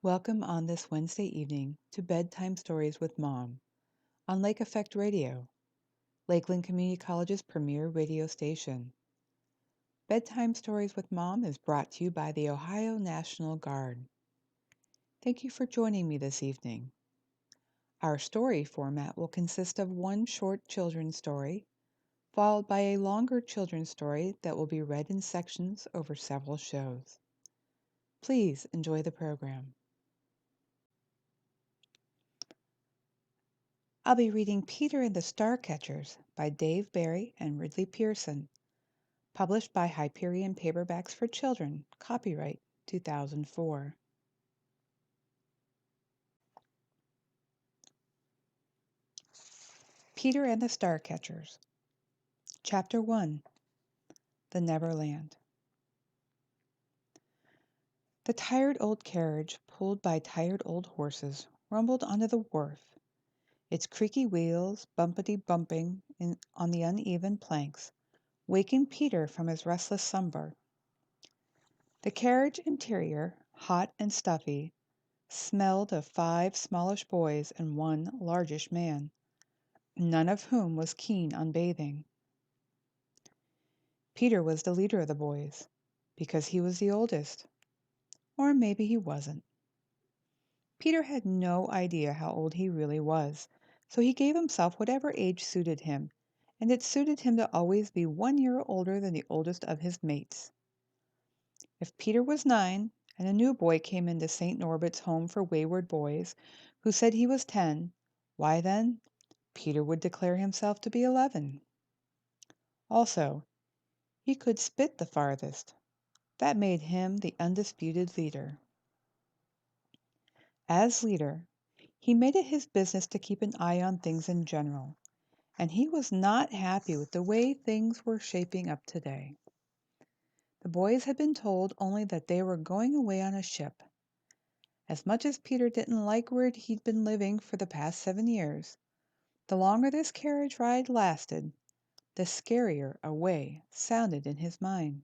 Welcome on this Wednesday evening to Bedtime Stories with Mom on Lake Effect Radio, Lakeland Community College's premier radio station. Bedtime Stories with Mom is brought to you by the Ohio National Guard. Thank you for joining me this evening. Our story format will consist of one short children's story, followed by a longer children's story that will be read in sections over several shows. Please enjoy the program. I'll be reading Peter and the Starcatchers by Dave Barry and Ridley Pearson, published by Hyperion Paperbacks for Children, copyright 2004. Peter and the Starcatchers. Chapter 1. The Neverland. The tired old carriage, pulled by tired old horses, rumbled onto the wharf, its creaky wheels bumpity-bumping on the uneven planks, waking Peter from his restless slumber. The carriage interior, hot and stuffy, smelled of 5 smallish boys and 1 largish man, none of whom was keen on bathing. Peter was the leader of the boys, because he was the oldest. Or maybe he wasn't. Peter had no idea how old he really was, so he gave himself whatever age suited him, and it suited him to always be 1 year older than the oldest of his mates. If Peter was 9, and a new boy came into St. Norbert's Home for Wayward Boys, who said he was 10, why then, Peter would declare himself to be 11. Also, he could spit the farthest. That made him the undisputed leader. As leader, he made it his business to keep an eye on things in general, and he was not happy with the way things were shaping up today. The boys had been told only that they were going away on a ship. As much as Peter didn't like where he'd been living for the past 7 years, the longer this carriage ride lasted, the scarier a way sounded in his mind.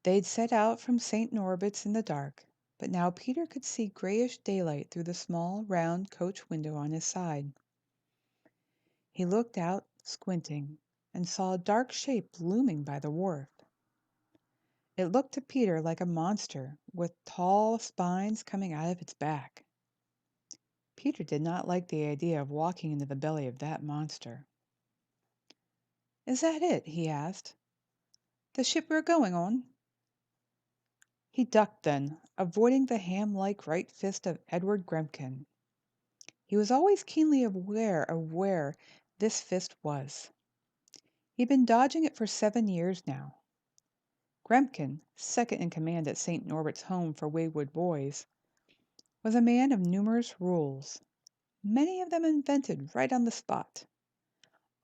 They'd set out from St. Norbert's in the dark, but now Peter could see grayish daylight through the small, round coach window on his side. He looked out, squinting, and saw a dark shape looming by the wharf. It looked to Peter like a monster with tall spines coming out of its back. Peter did not like the idea of walking into the belly of that monster. "Is that it?" he asked. "The ship we're going on?" He ducked then, avoiding the ham-like right fist of Edward Gremkin. He was always keenly aware of where this fist was. He'd been dodging it for 7 years now. Gremkin, second in command at St. Norbert's Home for Wayward Boys, was a man of numerous rules, many of them invented right on the spot,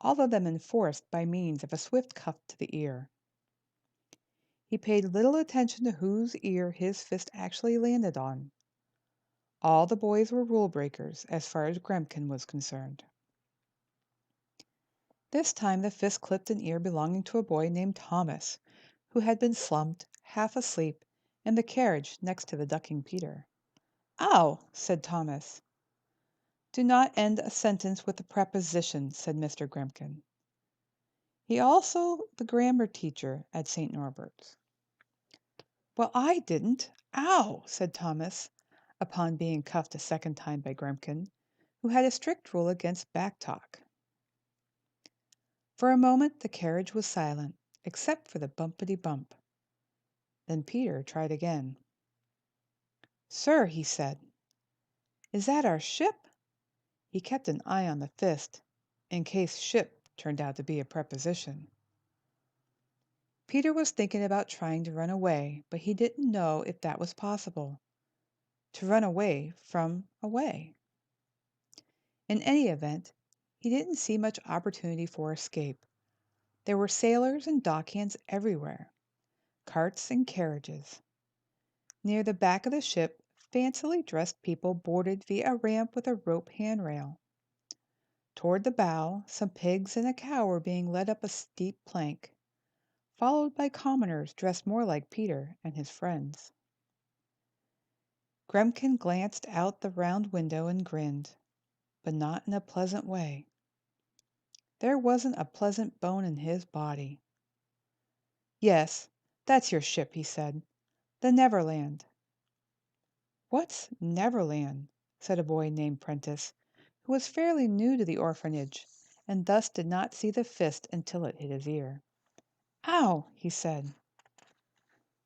all of them enforced by means of a swift cuff to the ear. He paid little attention to whose ear his fist actually landed on. All the boys were rule breakers as far as Gremkin was concerned. This time the fist clipped an ear belonging to a boy named Thomas, who had been slumped, half asleep, in the carriage next to the ducking Peter. "Ow!" said Thomas. "Do not end a sentence with a preposition," said Mr. Gremkin. He also the grammar teacher at St. Norbert's. "Well, I didn't. Ow!" said Thomas, upon being cuffed a second time by Gremkin, who had a strict rule against back talk. For a moment the carriage was silent, except for the bumpity-bump. Then Peter tried again. "Sir," he said, "is that our ship?" He kept an eye on the fist, in case "ship" turned out to be a preposition. Peter was thinking about trying to run away, but he didn't know if that was possible. To run away from away. In any event, he didn't see much opportunity for escape. There were sailors and dockhands everywhere, carts and carriages. Near the back of the ship, fancily dressed people boarded via a ramp with a rope handrail. Toward the bow, some pigs and a cow were being led up a steep plank, followed by commoners dressed more like Peter and his friends. Gremkin glanced out the round window and grinned, but not in a pleasant way. There wasn't a pleasant bone in his body. "Yes, that's your ship," he said. "The Neverland." "What's Neverland?" said a boy named Prentice, who was fairly new to the orphanage, and thus did not see the fist until it hit his ear. "Ow!" he said.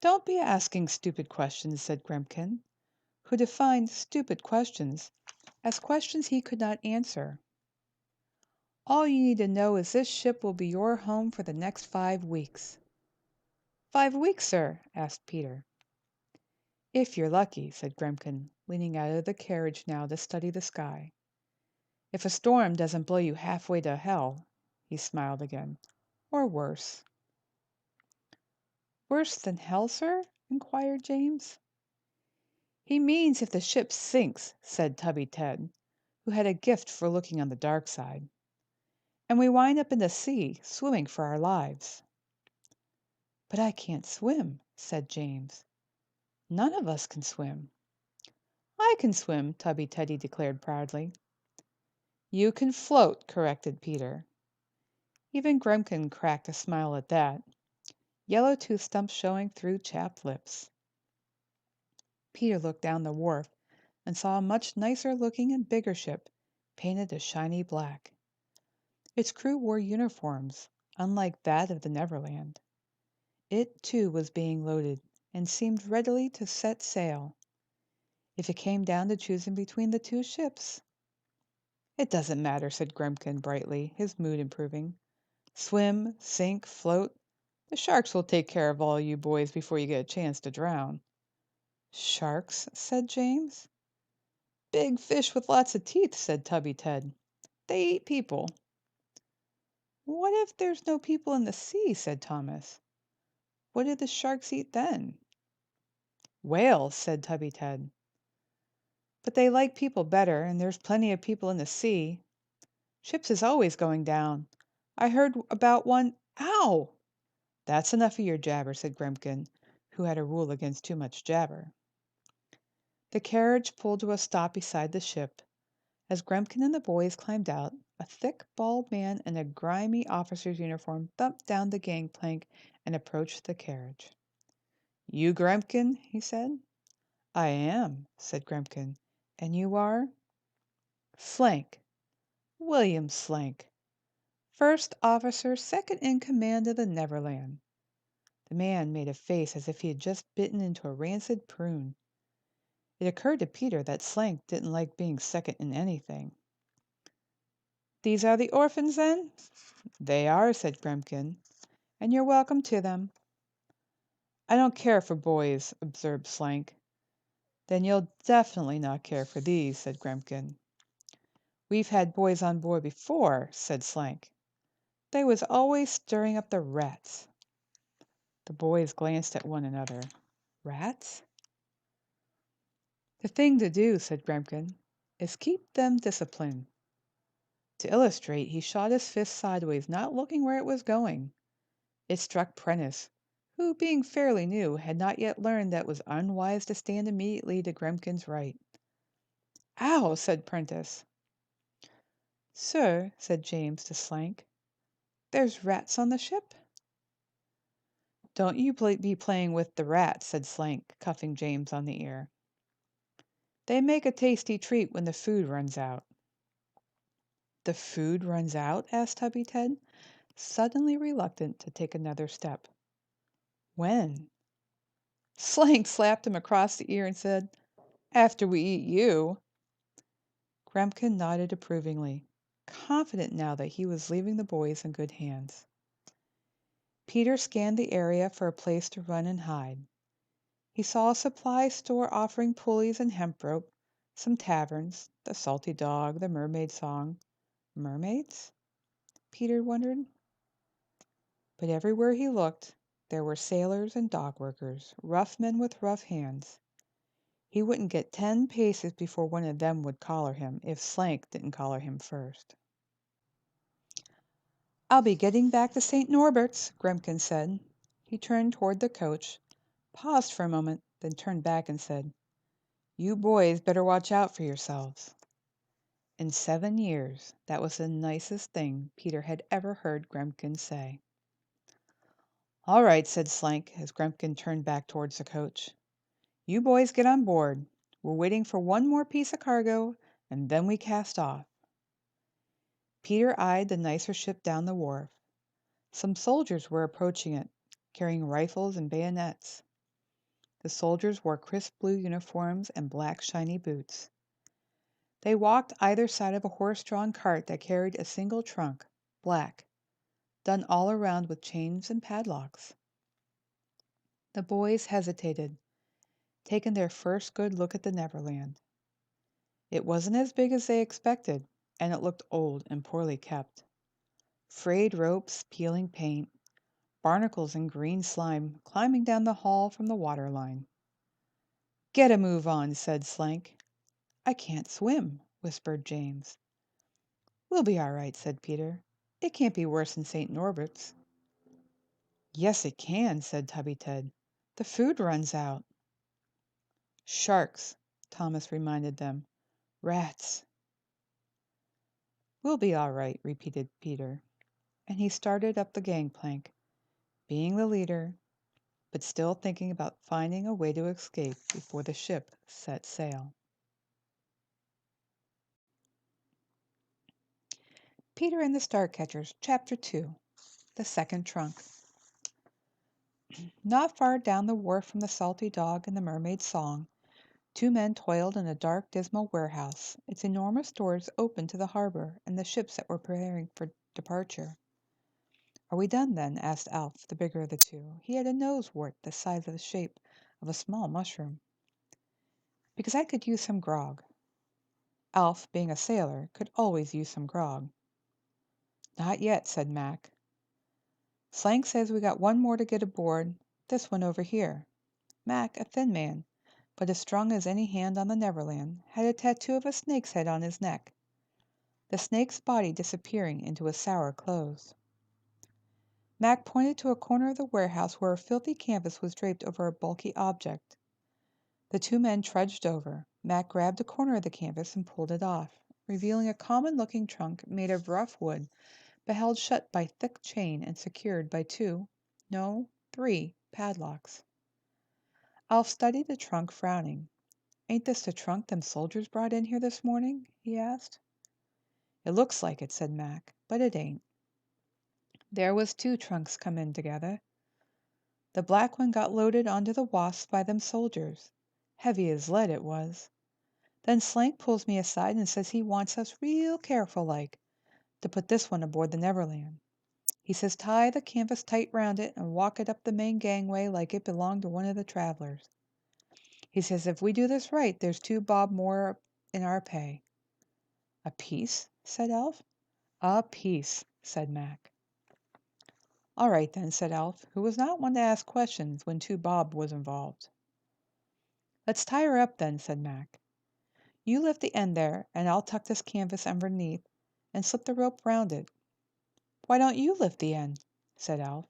"Don't be asking stupid questions," said Gremkin, who defined stupid questions as questions he could not answer. "All you need to know is this ship will be your home for the next 5 weeks." "5 weeks, sir?" asked Peter. "If you're lucky," said Gremkin, leaning out of the carriage now to study the sky. "If a storm doesn't blow you halfway to hell," he smiled again, "or worse." "Worse than hell, sir?" inquired James. "He means if the ship sinks," said Tubby Ted, who had a gift for looking on the dark side, "and we wind up in the sea, swimming for our lives." "But I can't swim," said James. "None of us can swim." "I can swim," Tubby Teddy declared proudly. "You can float," corrected Peter. Even Gremkin cracked a smile at that, yellow tooth stumps showing through chapped lips. Peter looked down the wharf and saw a much nicer looking and bigger ship, painted a shiny black. Its crew wore uniforms, unlike that of the Neverland. It, too, was being loaded, and seemed readily to set sail. If it came down to choosing between the two ships. "It doesn't matter," said Gremkin brightly, his mood improving. "Swim, sink, float, the sharks will take care of all you boys before you get a chance to drown." "Sharks?" said James. "Big fish with lots of teeth," said Tubby Ted. "They eat people." "What if there's no people in the sea?" said Thomas. "What do the sharks eat then?" "Whales," said Tubby Ted. "But they like people better, and there's plenty of people in the sea. Ships is always going down. I heard about one. Ow!" "That's enough of your jabber," said Gremkin, who had a rule against too much jabber. The carriage pulled to a stop beside the ship. As Gremkin and the boys climbed out, a thick, bald man in a grimy officer's uniform thumped down the gangplank and approached the carriage. "You Gremkin?" he said. "I am," said Gremkin. "And you are?" "Slank. William Slank. First officer, second in command of the Neverland." The man made a face as if he had just bitten into a rancid prune. It occurred to Peter that Slank didn't like being second in anything. "These are the orphans, then?" "They are," said Gremkin, "and you're welcome to them." "I don't care for boys," observed Slank. "Then you'll definitely not care for these," said Gremkin. "We've had boys on board before," said Slank. "They was always stirring up the rats." The boys glanced at one another. "Rats?" "The thing to do," said Gremkin, "is keep them disciplined." To illustrate, he shot his fist sideways, not looking where it was going. It struck Prentice, who, being fairly new, had not yet learned that it was unwise to stand immediately to Gremkin's right. "Ow!" said Prentice. "Sir," said James to Slank, "there's rats on the ship?" "Don't you be playing with the rats," said Slank, cuffing James on the ear. "They make a tasty treat when the food runs out." "The food runs out?" asked Tubby Ted, suddenly reluctant to take another step. "When?" Slank slapped him across the ear and said, "After we eat you." Gremkin nodded approvingly, confident now that he was leaving the boys in good hands. Peter scanned the area for a place to run and hide. He saw a supply store offering pulleys and hemp rope, some taverns, the Salty Dog, the Mermaid Song. Mermaids? Peter wondered. But everywhere he looked, there were sailors and dock workers, rough men with rough hands. He wouldn't get 10 paces before one of them would collar him, if Slank didn't collar him first. "I'll be getting back to St. Norbert's," Gremkin said. He turned toward the coach, paused for a moment, then turned back and said, You boys better watch out for yourselves." In 7 years, that was the nicest thing Peter had ever heard Gremkin say. "All right," said Slank as Gremkin turned back towards the coach. "You boys get on board. We're waiting for one more piece of cargo, and then we cast off." Peter eyed the nicer ship down the wharf. Some soldiers were approaching it, carrying rifles and bayonets. The soldiers wore crisp blue uniforms and black shiny boots. They walked either side of a horse-drawn cart that carried a single trunk, black, done all around with chains and padlocks. The boys hesitated, taking their first good look at the Neverland. It wasn't as big as they expected, and it looked old and poorly kept. Frayed ropes, peeling paint, barnacles and green slime climbing down the hall from the water line. "Get a move on," said Slank. "I can't swim," whispered James. "We'll be all right," said Peter. "It can't be worse than St. Norbert's." "Yes, it can," said Tubby Ted. "The food runs out." "Sharks," Thomas reminded them. "Rats." "We'll be all right," repeated Peter, and he started up the gangplank, being the leader, but still thinking about finding a way to escape before the ship set sail. Peter and the Starcatchers, Chapter 2, The Second Trunk. Not far down the wharf from the Salty Dog and the Mermaid's Song, two men toiled in a dark, dismal warehouse, its enormous doors open to the harbor and the ships that were preparing for departure. "Are we done, then?" asked Alf, the bigger of the two. He had a nose wart the size of the shape of a small mushroom. "Because I could use some grog." Alf, being a sailor, could always use some grog. "Not yet," said Mac. "Slank says we got one more to get aboard, this one over here." Mac, a thin man, but as strong as any hand on the Neverland, had a tattoo of a snake's head on his neck, the snake's body disappearing into a sour close. Mac pointed to a corner of the warehouse where a filthy canvas was draped over a bulky object. The two men trudged over. Mac grabbed a corner of the canvas and pulled it off, revealing a common-looking trunk made of rough wood, but held shut by thick chain and secured by three padlocks. Alf studied the trunk, frowning. "Ain't this the trunk them soldiers brought in here this morning?" he asked. "It looks like it," said Mac, "but it ain't. There was two trunks come in together. The black one got loaded onto the Wasp by them soldiers. Heavy as lead it was. Then Slank pulls me aside and says he wants us real careful like to put this one aboard the Neverland. He says tie the canvas tight round it and walk it up the main gangway like it belonged to one of the travelers. He says if we do this right, there's 2 bob more in our pay." "A piece?" said Alf. "A piece," said Mac. "All right, then," said Alf, who was not one to ask questions when 2 bob was involved. "Let's tie her up, then," said Mac. "You lift the end there, and I'll tuck this canvas underneath and slip the rope round it." "Why don't you lift the end?" said Alf.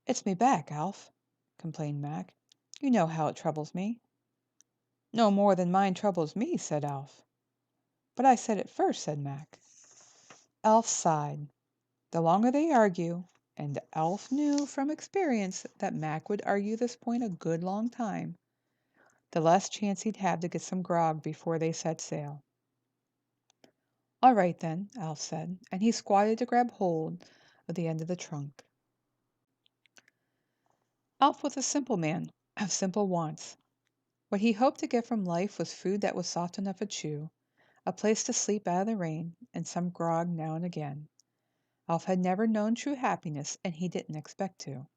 "It's me back, Alf," complained Mac. "You know how it troubles me." "No more than mine troubles me," said Alf. "But I said it first," said Mac. Alf sighed. The longer they argue, and Alf knew from experience that Mac would argue this point a good long time, the less chance he'd have to get some grog before they set sail. "All right, then," Alf said, and he squatted to grab hold of the end of the trunk. Alf was a simple man, of simple wants. What he hoped to get from life was food that was soft enough to chew, a place to sleep out of the rain, and some grog now and again. Alf had never known true happiness, and he didn't expect to.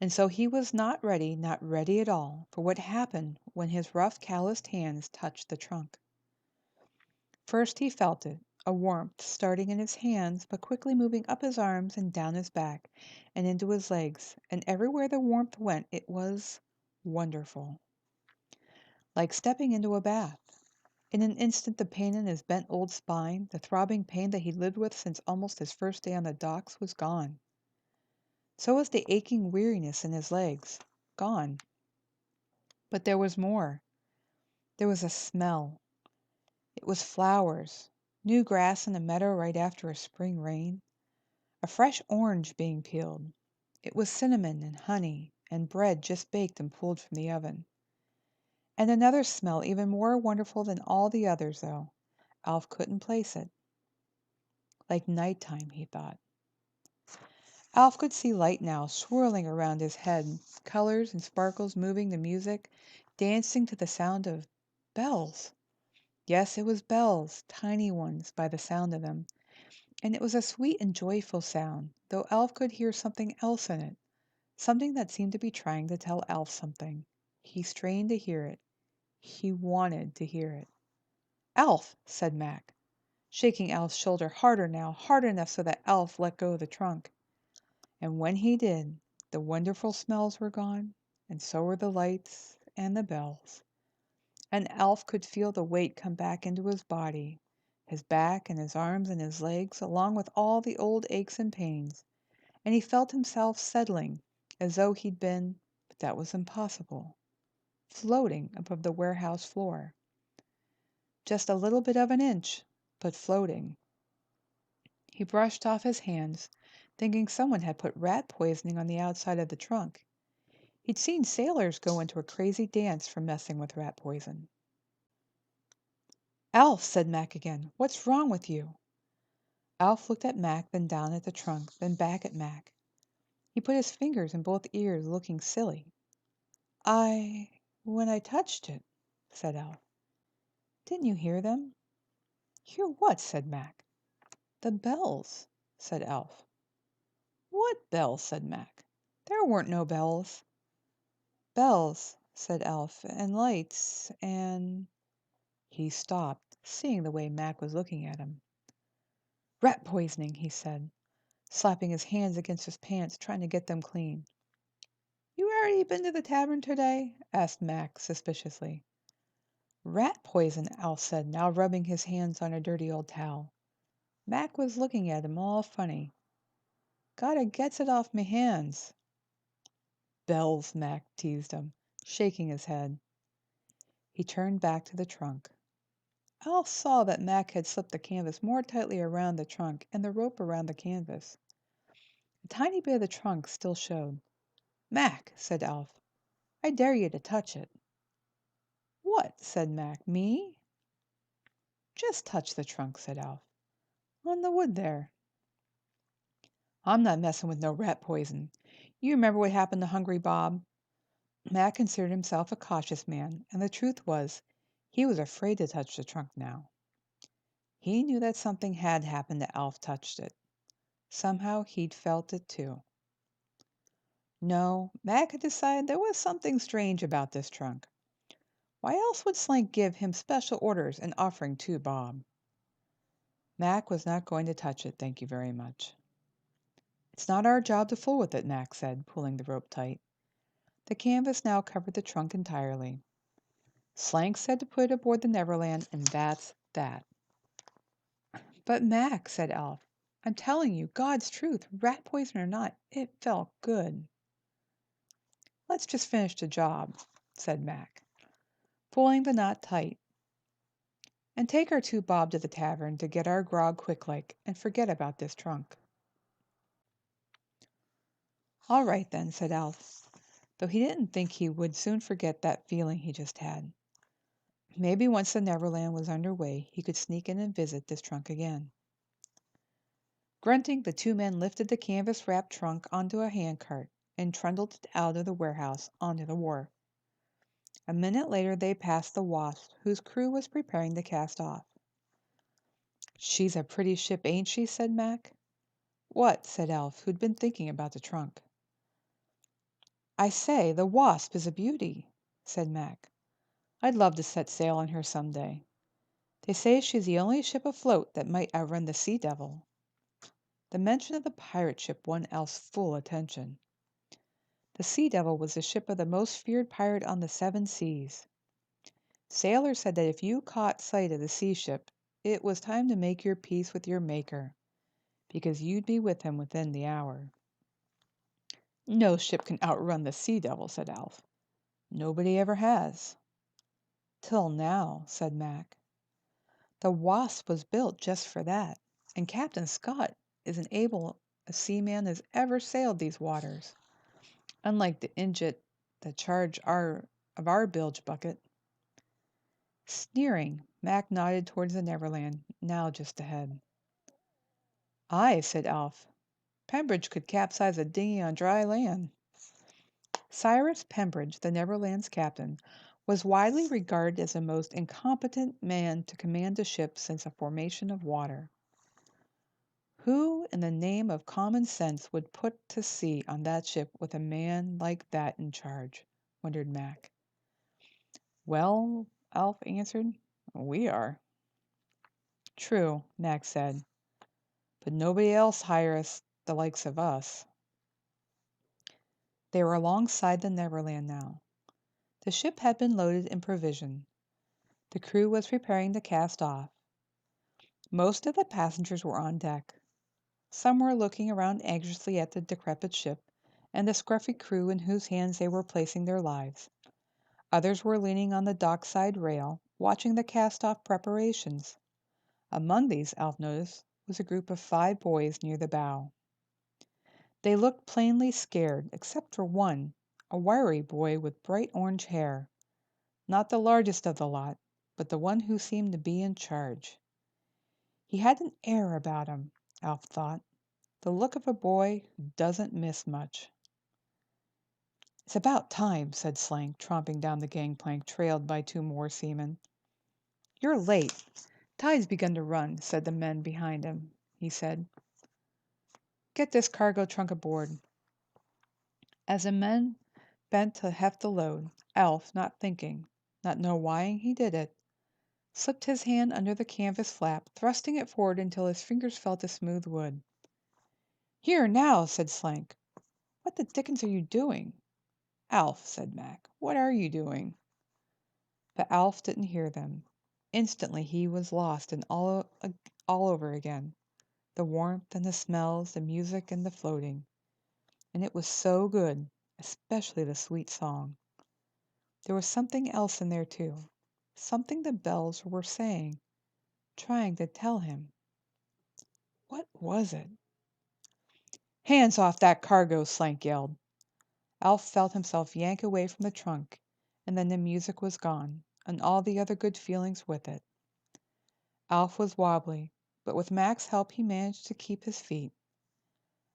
And so he was not ready at all, for what happened when his rough, calloused hands touched the trunk. First he felt it, a warmth starting in his hands, but quickly moving up his arms and down his back and into his legs, and everywhere the warmth went it was wonderful. Like stepping into a bath. In an instant the pain in his bent old spine, the throbbing pain that he'd lived with since almost his first day on the docks, was gone. So was the aching weariness in his legs. Gone. But there was more. There was a smell. It was flowers, new grass in a meadow right after a spring rain, a fresh orange being peeled. It was cinnamon and honey and bread just baked and pulled from the oven. And another smell even more wonderful than all the others, though. Alf couldn't place it. Like nighttime, he thought. Alf could see light now swirling around his head, colors and sparkles moving the music, dancing to the sound of bells. Yes, it was bells, tiny ones by the sound of them, and it was a sweet and joyful sound, though Alf could hear something else in it, something that seemed to be trying to tell Alf something. He strained to hear it. He wanted to hear it. "Alf!" said Mac, shaking Alf's shoulder harder now, hard enough so that Alf let go of the trunk. And when he did, the wonderful smells were gone, and so were the lights and the bells. And Alf could feel the weight come back into his body, his back and his arms and his legs, along with all the old aches and pains, and he felt himself settling as though he'd been, but that was impossible, floating above the warehouse floor. Just a little bit of an inch, but floating. He brushed off his hands, thinking someone had put rat poisoning on the outside of the trunk. He'd seen sailors go into a crazy dance for messing with rat poison. "Alf," said Mac again, "what's wrong with you?" Alf looked at Mac, then down at the trunk, then back at Mac. He put his fingers in both ears, looking silly. When I touched it," said Alf. "Didn't you hear them?" "Hear what?" said Mac. "The bells," said Alf. "What bells?" said Mac. "There weren't no bells." "Bells," said Alf, "and lights, and—" He stopped, seeing the way Mac was looking at him. "Rat poisoning," he said, slapping his hands against his pants, trying to get them clean. "You already been to the tavern today?" asked Mac suspiciously. "Rat poison," Alf said, now rubbing his hands on a dirty old towel. Mac was looking at him all funny. "Gotta gets it off me hands." "Bells," Mac teased him, shaking his head. He turned back to the trunk. Alf saw that Mac had slipped the canvas more tightly around the trunk and the rope around the canvas. A tiny bit of the trunk still showed. "Mac," said Alf, "I dare you to touch it." "What?" said Mac. "Me?" "Just touch the trunk," said Alf. "On the wood there." "I'm not messing with no rat poison. You remember what happened to Hungry Bob?" Mac considered himself a cautious man, and the truth was, he was afraid to touch the trunk now. He knew that something had happened to Alf touched it. Somehow he'd felt it too. No, Mac had decided there was something strange about this trunk. Why else would Slank give him special orders and offering to Bob? Mac was not going to touch it, thank you very much. "It's not our job to fool with it," Mac said, pulling the rope tight. The canvas now covered the trunk entirely. Slank said to put it aboard the Neverland, and that's that. "But Mac," said Alf, "I'm telling you, God's truth, rat poison or not, it felt good." "Let's just finish the job," said Mac, pulling the knot tight, "and take our two Bob to the tavern to get our grog quick like, and forget about this trunk." "All right, then," said Alf, though he didn't think he would soon forget that feeling he just had. Maybe once the Neverland was under way, he could sneak in and visit this trunk again. Grunting, the two men lifted the canvas-wrapped trunk onto a handcart and trundled it out of the warehouse onto the wharf. A minute later they passed the Wasp, whose crew was preparing to cast off. "She's a pretty ship, ain't she?" said Mac. "What?" said Alf, who'd been thinking about the trunk. "I say, the Wasp is a beauty," said Mac. "I'd love to set sail on her some day. They say she's the only ship afloat that might outrun the Sea Devil." The mention of the pirate ship won Alf's full attention. The Sea Devil was the ship of the most feared pirate on the seven seas. Sailors said that if you caught sight of the sea ship, it was time to make your peace with your Maker, because you'd be with him within the hour. "No ship can outrun the Sea Devil," said Alf. "Nobody ever has." "Till now," said Mac. "The Wasp was built just for that, and Captain Scott is as able a seaman as ever sailed these waters, unlike the injit that charge of our bilge bucket." Sneering, Mac nodded towards the Neverland, now just ahead. "Aye," said Alf. "Pembridge could capsize a dinghy on dry land." Cyrus Pembridge, the Neverland's captain, was widely regarded as the most incompetent man to command a ship since the formation of water. Who, in the name of common sense, would put to sea on that ship with a man like that in charge? Wondered Mac. "Well," Alf answered, "we are." "True," Mac said, "but nobody else hires the likes of us." They were alongside the Neverland now. The ship had been loaded and provisioned. The crew was preparing to cast off. Most of the passengers were on deck. Some were looking around anxiously at the decrepit ship and the scruffy crew in whose hands they were placing their lives. Others were leaning on the dockside rail, watching the cast-off preparations. Among these, Alf noticed, was a group of 5 boys near the bow. They looked plainly scared, except for one, a wiry boy with bright orange hair. Not the largest of the lot, but the one who seemed to be in charge. He had an air about him, Alf thought, the look of a boy who doesn't miss much. "It's about time," said Slank, tromping down the gangplank, trailed by 2 more seamen. "You're late. Tide's begun to run," said the men behind him. He said, "Get this cargo trunk aboard." As the men bent to heft the load, Alf, not thinking, not know why he did it, slipped his hand under the canvas flap, thrusting it forward until his fingers felt the smooth wood. "Here, now!" said Slank. "What the dickens are you doing?" "Alf," said Mac, "what are you doing?" But Alf didn't hear them. Instantly he was lost in all over again, the warmth and the smells, the music and the floating. And it was so good, especially the sweet song. There was something else in there, too. Something the bells were saying, trying to tell him. What was it? "Hands off that cargo!" Slank yelled. Alf felt himself yank away from the trunk, and then the music was gone, and all the other good feelings with it. Alf was wobbly, but with Mac's help he managed to keep his feet.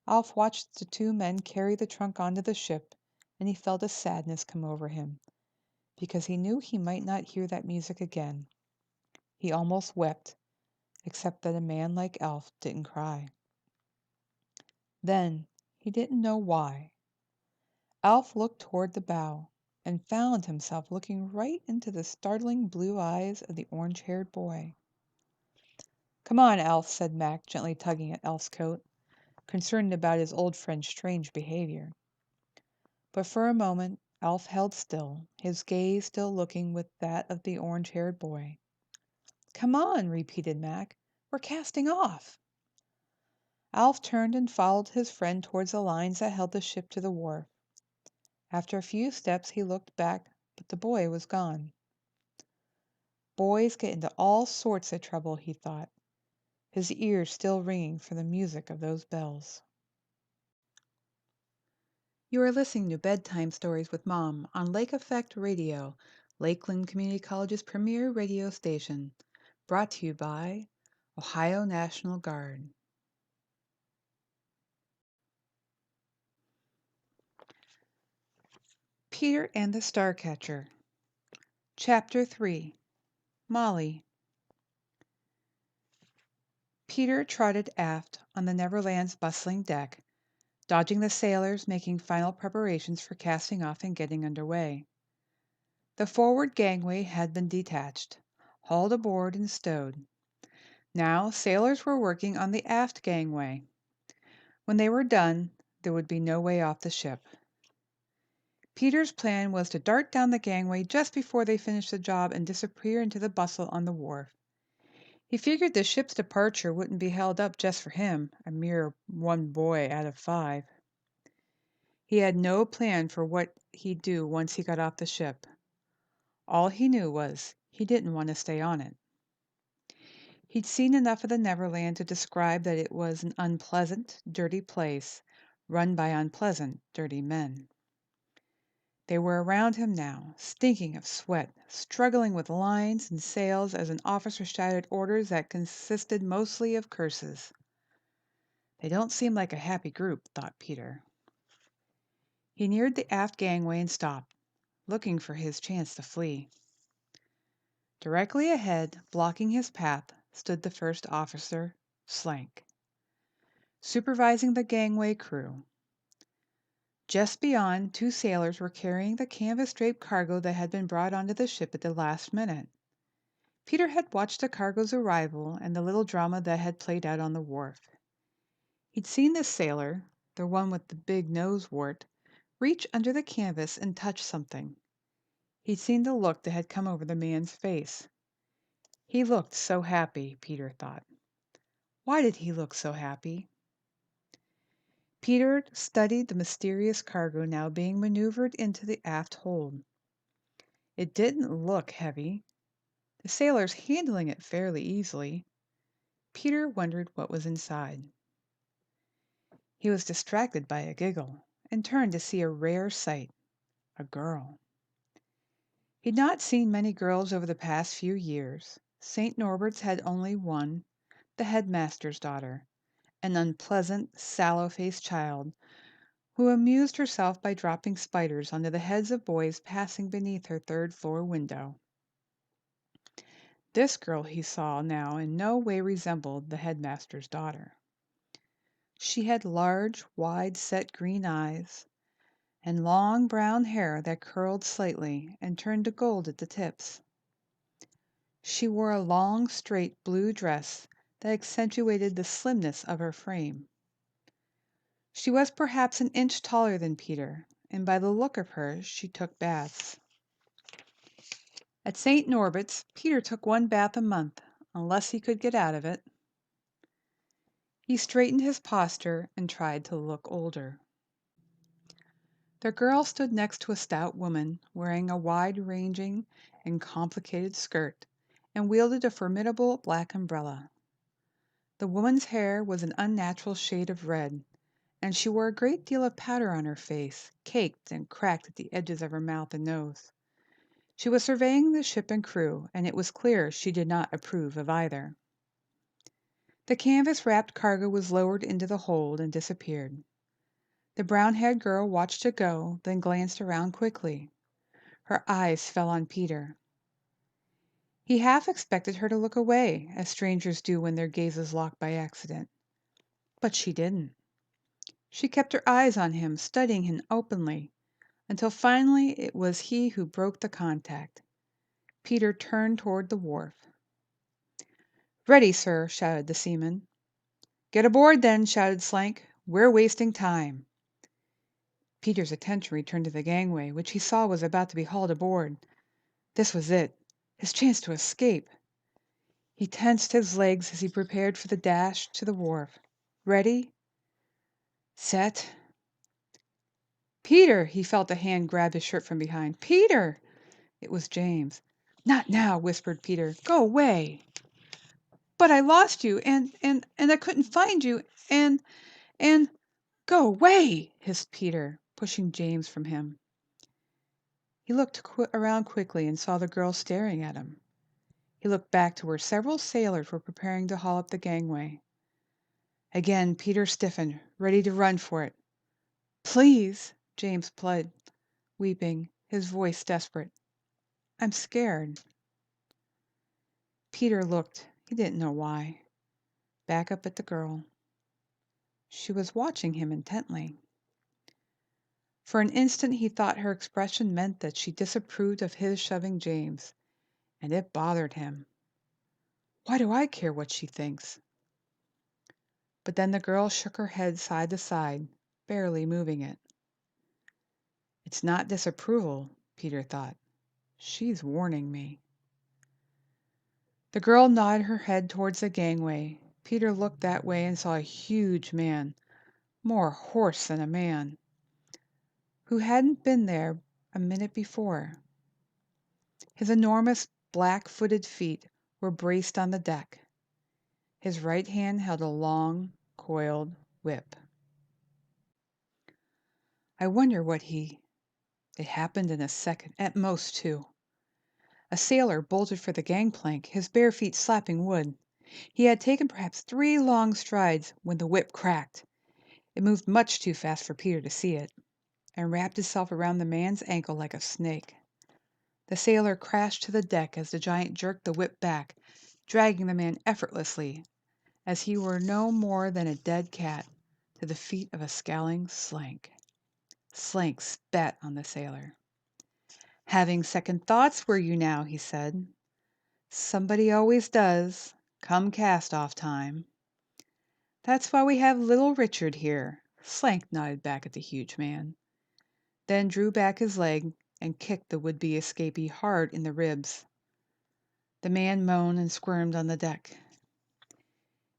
Alf watched the 2 men carry the trunk onto the ship, and he felt a sadness come over him, because he knew he might not hear that music again. He almost wept, except that a man like Alf didn't cry. Then, he didn't know why, Alf looked toward the bow and found himself looking right into the startling blue eyes of the orange-haired boy. "Come on, Alf," said Mac, gently tugging at Alf's coat, concerned about his old friend's strange behavior. But for a moment Alf held still, his gaze still looking with that of the orange-haired boy. "Come on," repeated Mac. "We're casting off." Alf turned and followed his friend towards the lines that held the ship to the wharf. After a few steps he looked back, but the boy was gone. Boys get into all sorts of trouble, he thought, his ears still ringing for the music of those bells. You are listening to Bedtime Stories with Mom on Lake Effect Radio, Lakeland Community College's premier radio station, brought to you by Ohio National Guard. Peter and the Starcatcher. Chapter 3. Molly. Peter trotted aft on the Neverland's bustling deck, dodging the sailors, making final preparations for casting off and getting under way. The forward gangway had been detached, hauled aboard and stowed. Now sailors were working on the aft gangway. When they were done, there would be no way off the ship. Peter's plan was to dart down the gangway just before they finished the job and disappear into the bustle on the wharf. He figured the ship's departure wouldn't be held up just for him, a mere 1 boy out of 5. He had no plan for what he'd do once he got off the ship. All he knew was He didn't want to stay on it. He'd seen enough of the Neverland to describe that it was an unpleasant, dirty place run by unpleasant, dirty men. They were around him now, stinking of sweat, struggling with lines and sails as an officer shouted orders that consisted mostly of curses. They don't seem like a happy group, thought Peter. He neared the aft gangway and stopped, looking for his chance to flee. Directly ahead, blocking his path, stood the first officer, Slank, supervising the gangway crew. Just beyond, two sailors were carrying the canvas-draped cargo that had been brought onto the ship at the last minute. Peter had watched the cargo's arrival and the little drama that had played out on the wharf. He'd seen the sailor, the one with the big nose wart, reach under the canvas and touch something. He'd seen the look that had come over the man's face. He looked so happy, Peter thought. Why did he look so happy? Peter studied the mysterious cargo now being maneuvered into the aft hold. It didn't look heavy. The sailors handling it fairly easily. Peter wondered what was inside. He was distracted by a giggle and turned to see a rare sight, a girl. He'd not seen many girls over the past few years. St. Norbert's had only one, the headmaster's daughter, an unpleasant, sallow-faced child who amused herself by dropping spiders onto the heads of boys passing beneath her third-floor window. This girl he saw now in no way resembled the headmaster's daughter. She had large, wide-set green eyes and long brown hair that curled slightly and turned to gold at the tips. She wore a long, straight blue dress that accentuated the slimness of her frame. She was perhaps an inch taller than Peter, and by the look of her she took baths. At St. Norbert's, Peter took one bath a month, unless he could get out of it. He straightened his posture and tried to look older. The girl stood next to a stout woman wearing a wide-ranging and complicated skirt and wielded a formidable black umbrella. The woman's hair was an unnatural shade of red, and she wore a great deal of powder on her face, caked and cracked at the edges of her mouth and nose. She was surveying the ship and crew, and it was clear she did not approve of either. The canvas-wrapped cargo was lowered into the hold and disappeared. The brown-haired girl watched it go, then glanced around quickly. Her eyes fell on Peter. He half expected her to look away, as strangers do when their gazes lock by accident. But she didn't. She kept her eyes on him, studying him openly, until finally it was he who broke the contact. Peter turned toward the wharf. "Ready, sir," shouted the seaman. "Get aboard, then," shouted Slank. "We're wasting time." Peter's attention returned to the gangway, which he saw was about to be hauled aboard. This was it, his chance to escape. He tensed his legs as he prepared for the dash to the wharf. Ready, set. "Peter!" He felt a hand grab his shirt from behind. "Peter!" It was James. "Not now," whispered Peter. "Go away." "But I lost you, and I couldn't find you, and go away!" hissed Peter, pushing James from him. He looked around quickly and saw the girl staring at him. He looked back to where several sailors were preparing to haul up the gangway. Again Peter stiffened, ready to run for it. "Please," James pled, weeping, his voice desperate. "I'm scared." Peter looked, he didn't know why, back up at the girl. She was watching him intently. For an instant he thought her expression meant that she disapproved of his shoving James, and it bothered him. Why do I care what she thinks? But then the girl shook her head side to side, barely moving it. It's not disapproval, Peter thought. She's warning me. The girl nodded her head towards the gangway. Peter looked that way and saw a huge man, more horse than a man, who hadn't been there a minute before. His enormous black-footed feet were braced on the deck. His right hand held a long, coiled whip. I wonder what he... It happened in a second, at most 2. A sailor bolted for the gangplank, his bare feet slapping wood. He had taken perhaps 3 long strides when the whip cracked. It moved much too fast for Peter to see it, and wrapped itself around the man's ankle like a snake. The sailor crashed to the deck as the giant jerked the whip back, dragging the man effortlessly, as he were no more than a dead cat, to the feet of a scowling Slank. Slank spat on the sailor. "Having second thoughts, were you now?" he said. "Somebody always does, come cast-off time. That's why we have little Richard here." Slank nodded back at the huge man, then drew back his leg and kicked the would-be escapee hard in the ribs. The man moaned and squirmed on the deck.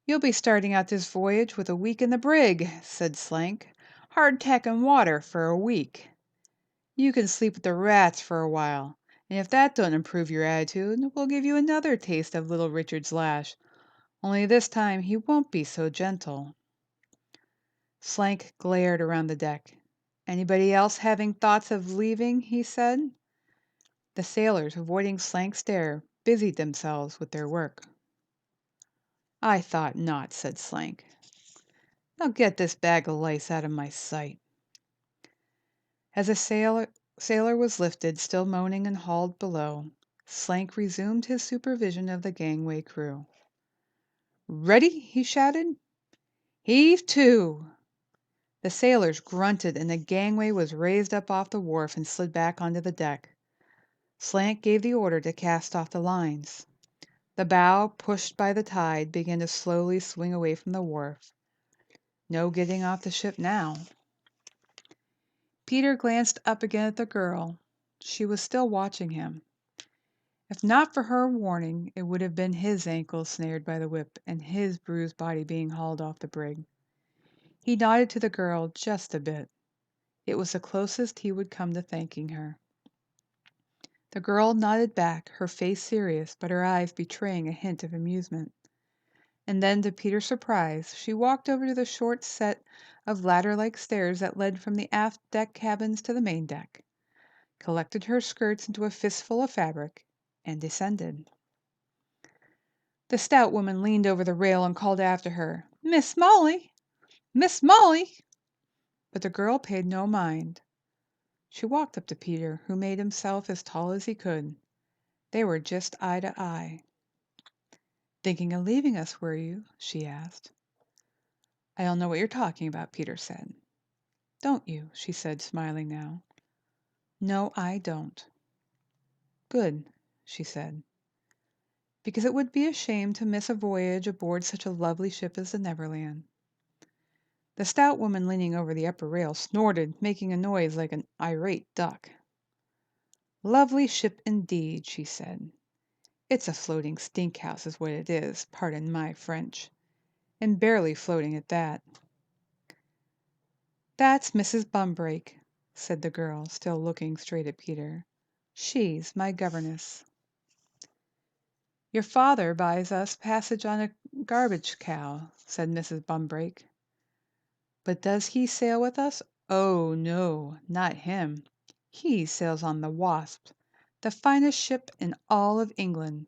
"You'll be starting out this voyage with a week in the brig," said Slank. "Hardtack and water for a week. You can sleep with the rats for a while, and if that don't improve your attitude, we'll give you another taste of little Richard's lash, only this time he won't be so gentle." Slank glared around the deck. "Anybody else having thoughts of leaving?" he said. The sailors, avoiding Slank's stare, busied themselves with their work. "I thought not," said Slank. "Now get this bag of lice out of my sight." As the sailor was lifted, still moaning, and hauled below, Slank resumed his supervision of the gangway crew. "Ready?" he shouted. "Heave to!" The sailors grunted, and the gangway was raised up off the wharf and slid back onto the deck. Slank gave the order to cast off the lines. The bow, pushed by the tide, began to slowly swing away from the wharf. No getting off the ship now. Peter glanced up again at the girl. She was still watching him. If not for her warning, it would have been his ankle snared by the whip and his bruised body being hauled off the brig. He nodded to the girl just a bit. It was the closest he would come to thanking her. The girl nodded back, her face serious, but her eyes betraying a hint of amusement. And then, to Peter's surprise, she walked over to the short set of ladder-like stairs that led from the aft deck cabins to the main deck, collected her skirts into a fistful of fabric, and descended. The stout woman leaned over the rail and called after her, "Miss Molly! Miss Molly!" But the girl paid no mind. She walked up to Peter, who made himself as tall as he could. They were just eye to eye. "Thinking of leaving us, were you?" she asked. "I don't know what you're talking about," Peter said. "Don't you?" she said, smiling now. "No, I don't." "Good," she said. "Because it would be a shame to miss a voyage aboard such a lovely ship as the Neverland." The stout woman leaning over the upper rail snorted, making a noise like an irate duck. "Lovely ship indeed," she said. "It's a floating stinkhouse is what it is, pardon my French. And barely floating at that." "That's Mrs. Bumbrake," said the girl, still looking straight at Peter. "She's my governess." "Your father buys us passage on a garbage cow," said Mrs. Bumbrake. "But does he sail with us? Oh, no, not him. He sails on the Wasp, the finest ship in all of England."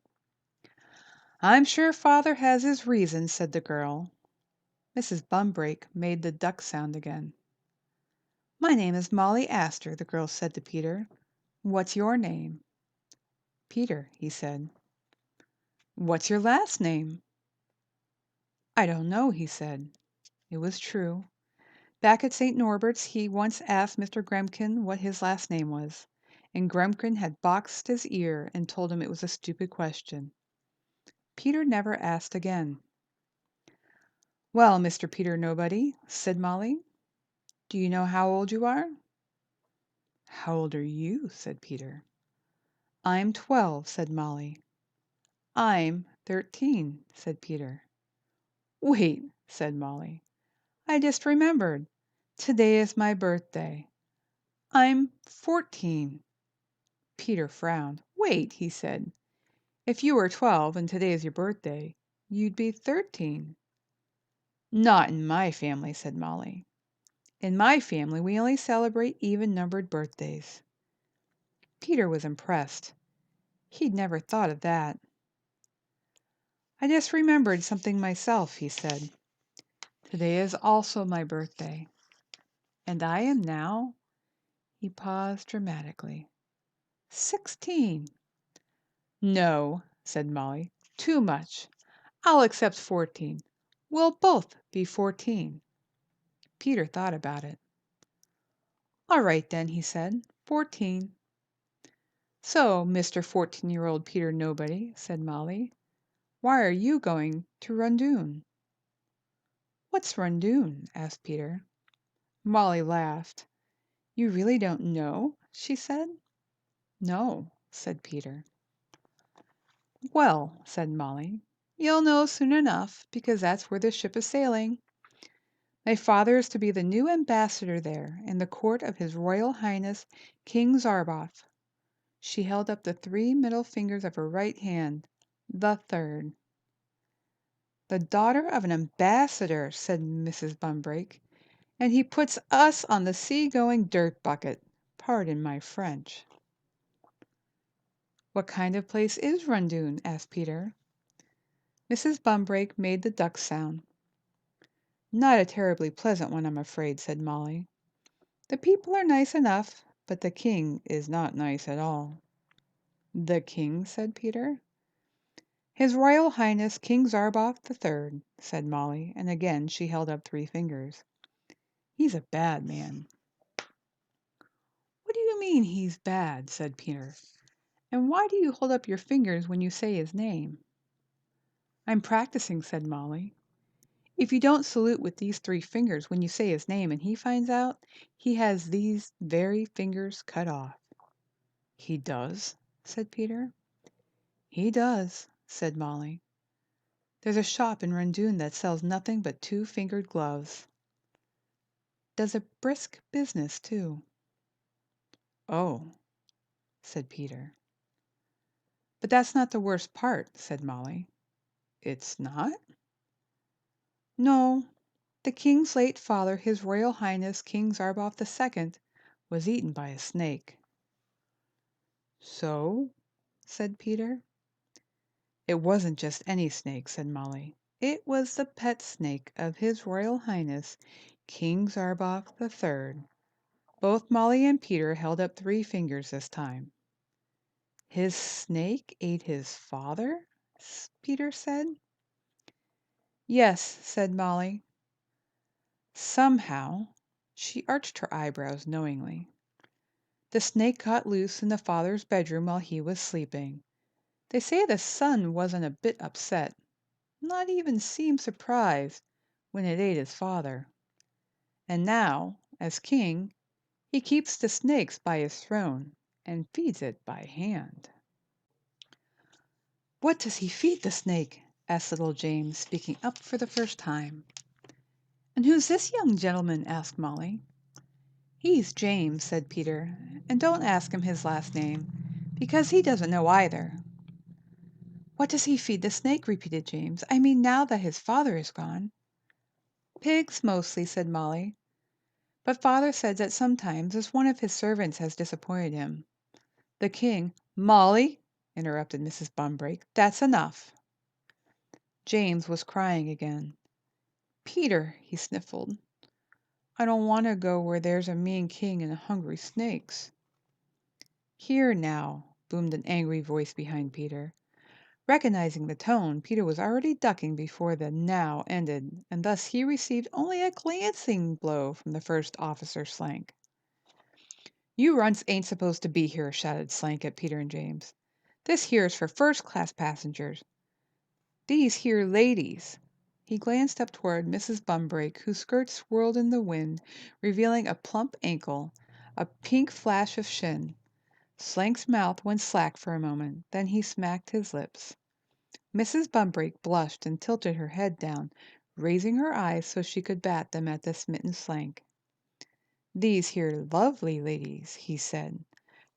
"I'm sure father has his reasons," said the girl. Mrs. Bumbrake made the duck sound again. "My name is Molly Astor," the girl said to Peter. "What's your name?" "Peter," he said. "What's your last name?" "I don't know," he said. It was true. Back at St. Norbert's he once asked Mr. Gremkin what his last name was, and Gremkin had boxed his ear and told him it was a stupid question. Peter never asked again. "Well, Mr. Peter Nobody," said Molly, "do you know how old you are?" "How old are you?" said Peter. "I'm 12," said Molly. "I'm 13," said Peter. "Wait," said Molly. "I just remembered. Today is my birthday. I'm 14." Peter frowned. "Wait," he said. If you were 12 and today is your birthday, you'd be 13. Not in my family, said Molly. In my family, we only celebrate even-numbered birthdays. Peter was impressed. He'd never thought of that. I just remembered something myself, he said. Today is also my birthday. And I am now, he paused dramatically, 16. No, said Molly, too much. I'll accept 14. We'll both be 14. Peter thought about it. All right then, he said, 14. So, Mr. 14-year-old Peter Nobody, said Molly, why are you going to Rundoon? What's Rundoon? asked Peter. Molly laughed. You really don't know? She said. No, said Peter. Well, said Molly, you'll know soon enough, because that's where the ship is sailing. My father is to be the new ambassador there, in the court of His Royal Highness King Zarboth. She held up the 3 middle fingers of her right hand, the third. The daughter of an ambassador, said Mrs. Bumbrake, and he puts us on the sea-going dirt bucket. Pardon my French. What kind of place is Rundoon? asked Peter. Mrs. Bumbrake made the duck sound. Not a terribly pleasant one, I'm afraid, said Molly. The people are nice enough, but the king is not nice at all. The king, said Peter. His Royal Highness King Zarboth the Third, said Molly, and again she held up 3 fingers. He's a bad man. What do you mean he's bad? said Peter. And why do you hold up your fingers when you say his name? I'm practicing, said Molly. If you don't salute with these 3 fingers when you say his name and he finds out, he has these very fingers cut off. He does? said Peter. He does, said Molly. There's a shop in Rundoon that sells nothing but 2-fingered gloves. Does a brisk business, too. Oh, said Peter. But that's not the worst part, said Molly. It's not? No. The king's late father, His Royal Highness King Zarboth II, was eaten by a snake. So? said Peter. It wasn't just any snake, said Molly. It was the pet snake of His Royal Highness King Zarboth III. Both Molly and Peter held up 3 fingers this time. His snake ate his father? Peter said. Yes, said Molly. Somehow, she arched her eyebrows knowingly. The snake got loose in the father's bedroom while he was sleeping. They say the son wasn't a bit upset, not even seemed surprised when it ate his father. And now, as king, he keeps the snakes by his throne and feeds it by hand. What does he feed the snake? asked little James, speaking up for the first time. And who's this young gentleman? asked Molly. He's James, said Peter, and don't ask him his last name, because he doesn't know either. What does he feed the snake? repeated James. I mean, now that his father is gone. Pigs mostly, said Molly. But father said that sometimes, as one of his servants has disappointed him, the king— Molly, interrupted Mrs. Bumbrake, that's enough. James was crying again. Peter, he sniffled, I don't want to go where there's a mean king and hungry snakes. Here now, boomed an angry voice behind Peter. Recognizing the tone, Peter was already ducking before the now ended, and thus he received only a glancing blow from the first officer, Slank. You runts ain't supposed to be here, shouted Slank at Peter and James. This here's for first-class passengers. These here ladies. He glanced up toward Mrs. Bumbrake, whose skirts swirled in the wind, revealing a plump ankle, a pink flash of shin. Slank's mouth went slack for a moment, then he smacked his lips. Mrs. Bumbrake blushed and tilted her head down, raising her eyes so she could bat them at the smitten Slank. These here lovely ladies, he said,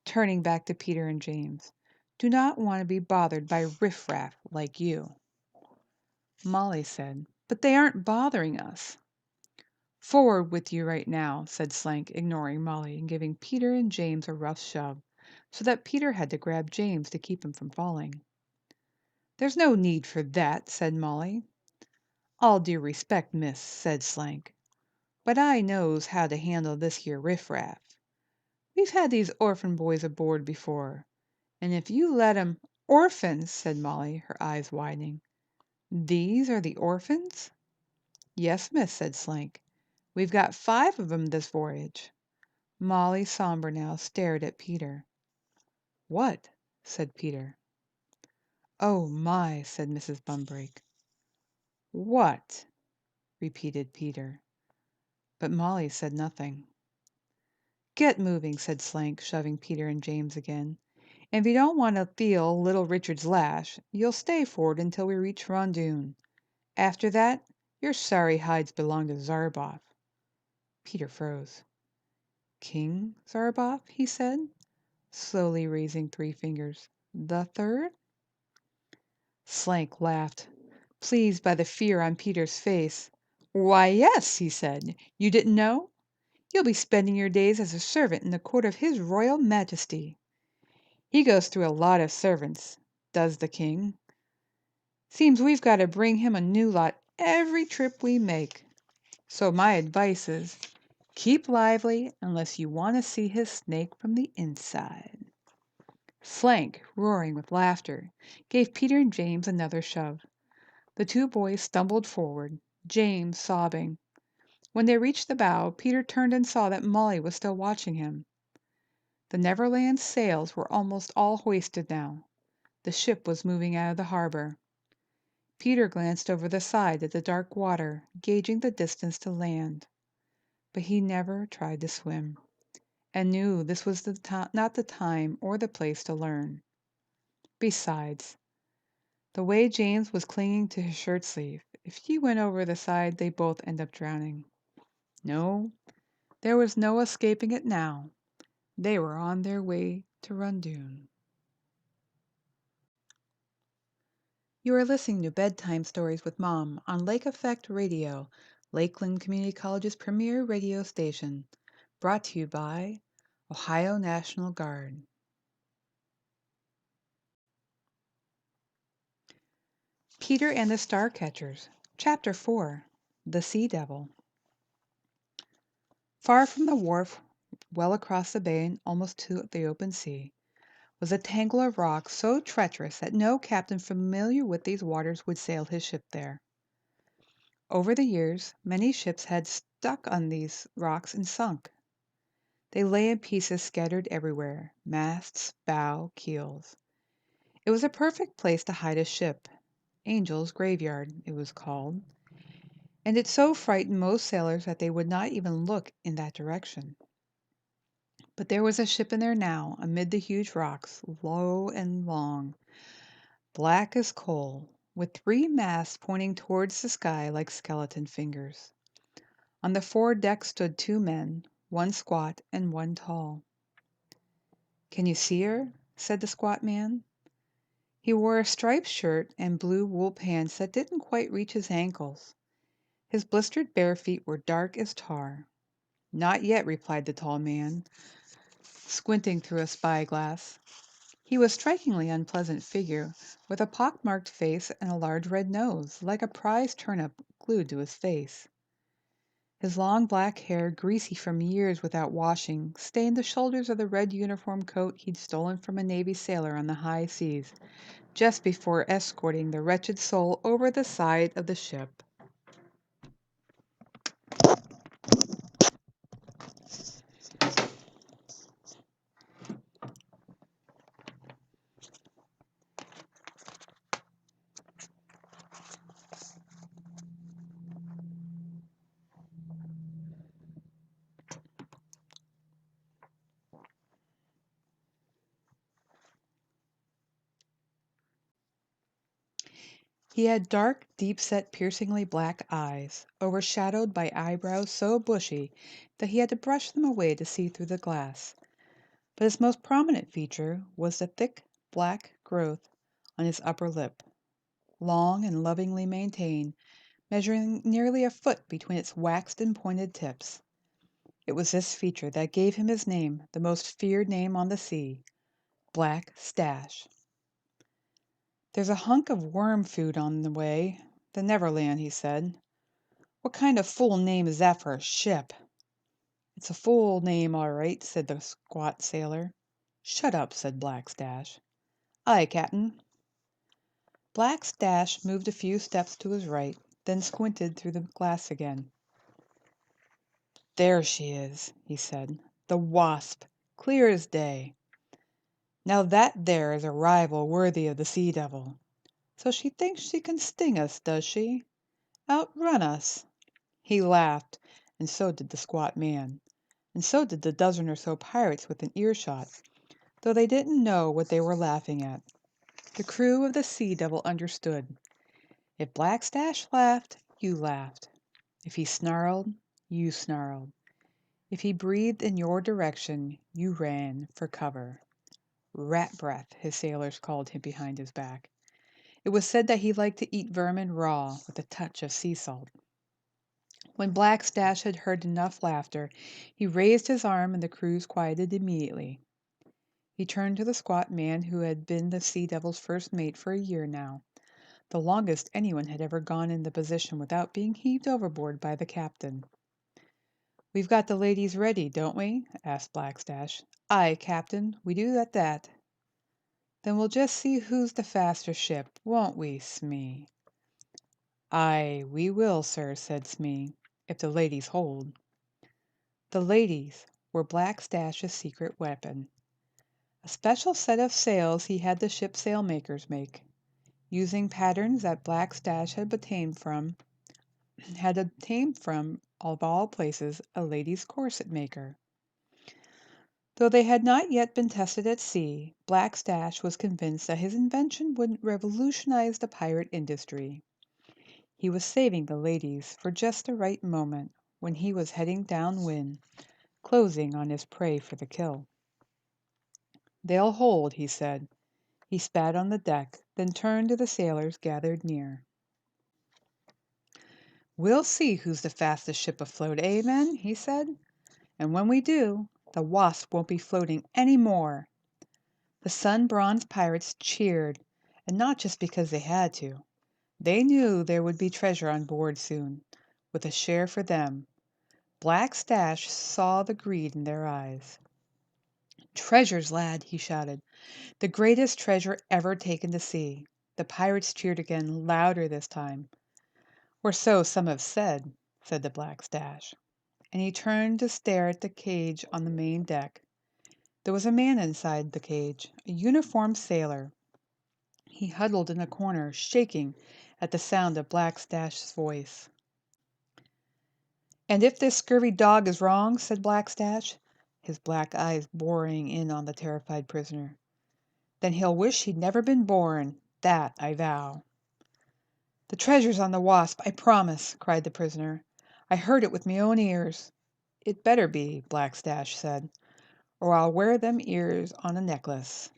turning back to Peter and James. do not want to be bothered by riffraff like you." Molly said, "But they aren't bothering us." "Forward with you right now," said Slank, ignoring Molly and giving Peter and James a rough shove, so that Peter had to grab James to keep him from falling. "There's no need for that," said Molly. "All due respect, miss," said Slank, "but I knows how to handle this here riffraff. We've had these orphan boys aboard before, and if you let 'em—" "Orphans!" said Molly, her eyes widening. "These are the orphans?" "Yes, miss," said Slank. "We've got 5 of 'em this voyage." Molly, somber now, stared at Peter. "What?" said Peter. "Oh, my!" said Mrs. Bumbrake. "What?" repeated Peter. But Molly said nothing. "Get moving," said Slank, shoving Peter and James again. "And if you don't want to feel little Richard's lash, you'll stay forward until we reach Rondoon. After that, your sorry hides belong to Zarboff." Peter froze. "King Zarboff?" he said, slowly raising 3 fingers. "The third?" Slank laughed, pleased by the fear on Peter's face. "Why, yes," he said. "You didn't know? You'll be spending your days as a servant in the court of His Royal Majesty. He goes through a lot of servants, does the king. Seems we've got to bring him a new lot every trip we make. So my advice is, keep lively unless you want to see his snake from the inside." Slank, roaring with laughter, gave Peter and James another shove. The 2 boys stumbled forward, James sobbing. When they reached the bow, Peter turned and saw that Molly was still watching him. The Neverland's sails were almost all hoisted now. The ship was moving out of the harbor. Peter glanced over the side at the dark water, gauging the distance to land. But he never tried to swim, and knew this was not the time or the place to learn. Besides, the way James was clinging to his shirt sleeve, if he went over the side, they'd both end up drowning. No, there was no escaping it now. They were on their way to Rundoon. You are listening to Bedtime Stories with Mom on Lake Effect Radio, Lakeland Community College's premier radio station, brought to you by Ohio National Guard. Peter and the Starcatchers, Chapter 4, The Sea Devil. Far from the wharf, well across the bay and almost to the open sea, was a tangle of rocks so treacherous that no captain familiar with these waters would sail his ship there. Over the years, many ships had stuck on these rocks and sunk. They lay in pieces scattered everywhere, masts, bow, keels. It was a perfect place to hide a ship. Angel's Graveyard, it was called, and it so frightened most sailors that they would not even look in that direction. But there was a ship in there now, amid the huge rocks, low and long, black as coal, with 3 masts pointing towards the sky like skeleton fingers. On the foredeck stood 2 men, one squat and one tall. "Can you see her?" said the squat man. He wore a striped shirt and blue wool pants that didn't quite reach his ankles. His blistered bare feet were dark as tar. "Not yet," replied the tall man, squinting through a spyglass. He was a strikingly unpleasant figure, with a pock-marked face and a large red nose, like a prize turnip glued to his face. His long black hair, greasy from years without washing, stained the shoulders of the red uniform coat he'd stolen from a Navy sailor on the high seas, just before escorting the wretched soul over the side of the ship. He had dark, deep-set, piercingly black eyes, overshadowed by eyebrows so bushy that he had to brush them away to see through the glass. But his most prominent feature was the thick, black growth on his upper lip, long and lovingly maintained, measuring nearly a foot between its waxed and pointed tips. It was this feature that gave him his name, the most feared name on the sea, Blackstache. "There's a hunk of worm food on the way, the Neverland," he said. "What kind of fool name is that for a ship?" "It's a fool name, all right," said the squat sailor. "Shut up," said Blackstache. "Aye, cap'n." Blackstache moved a few steps to his right, then squinted through the glass again. "There she is," he said. "The Wasp, clear as day. Now that there is a rival worthy of the Sea Devil. So she thinks she can sting us, does she? Outrun us?" He laughed, and so did the squat man, and so did the dozen or so pirates within earshot, though they didn't know what they were laughing at. The crew of the Sea Devil understood. If Blackstache laughed, you laughed. If he snarled, you snarled. If he breathed in your direction, you ran for cover. Rat breath, his sailors called him behind his back. It was said that he liked to eat vermin raw with a touch of sea salt. When Blackstache had heard enough laughter, he raised his arm and the crews quieted immediately. He turned to the squat man who had been the Sea Devil's first mate for a year now, the longest anyone had ever gone in the position without being heaved overboard by the captain. "We've got the ladies ready, don't we?" asked Blackstache. "Aye, captain, we do at that." "Then we'll just see who's the faster ship, won't we, Smee?" "Aye, we will, sir," said Smee, "if the ladies hold." The ladies were Blackstache's secret weapon. A special set of sails he had the ship sailmakers make, using patterns that Blackstache had obtained from, of all places, a ladies' corset maker. Though they had not yet been tested at sea, Blackstache was convinced that his invention would revolutionize the pirate industry. He was saving the ladies for just the right moment, when he was heading downwind, closing on his prey for the kill. "They'll hold," he said. He spat on the deck, then turned to the sailors gathered near. "We'll see who's the fastest ship afloat, eh, men?" he said. "And when we do, the Wasp won't be floating any more." The sun-bronzed pirates cheered, and not just because they had to. They knew there would be treasure on board soon, with a share for them. Blackstache saw the greed in their eyes. "Treasures, lad!" he shouted. "The greatest treasure ever taken to sea." The pirates cheered again, louder this time. "Or so some have said," said the Blackstache, and he turned to stare at the cage on the main deck. There was a man inside the cage, a uniformed sailor. He huddled in a corner, shaking at the sound of Blackstache's voice. "And if this scurvy dog is wrong," said Blackstache, his black eyes boring in on the terrified prisoner, "then he'll wish he'd never been born, that I vow." "The treasure's on the Wasp, I promise," cried the prisoner. "I heard it with me own ears." "It better be," Blackstache said, "or I'll wear them ears on a necklace."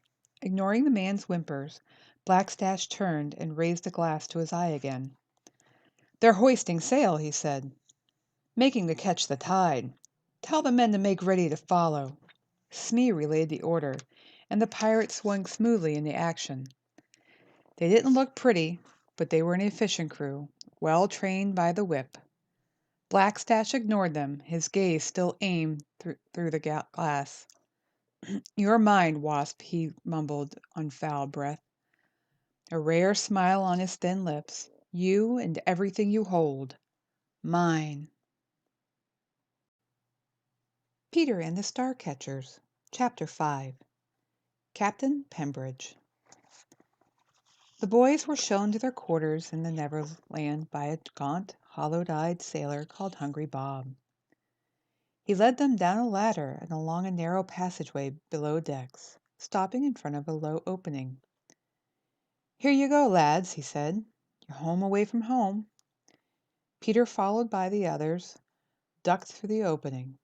Ignoring the man's whimpers, Blackstache turned and raised the glass to his eye again. "They're hoisting sail," he said. "Making to catch the tide. Tell the men to make ready to follow." Smee relayed the order, and the pirates swung smoothly into action. They didn't look pretty, but they were an efficient crew, well trained by the whip. Blackstache ignored them, his gaze still aimed through the glass. "You're mine, Wasp," he mumbled on foul breath, a rare smile on his thin lips. "You and everything you hold. Mine." Peter and the Starcatchers, Chapter 5. Captain Pembridge. The boys were shown to their quarters in the Neverland by a gaunt, hollow-eyed sailor called Hungry Bob. He led them down a ladder and along a narrow passageway below decks, stopping in front of a low opening. "Here you go, lads," he said. "You're home away from home." Peter, followed by the others, ducked through the opening.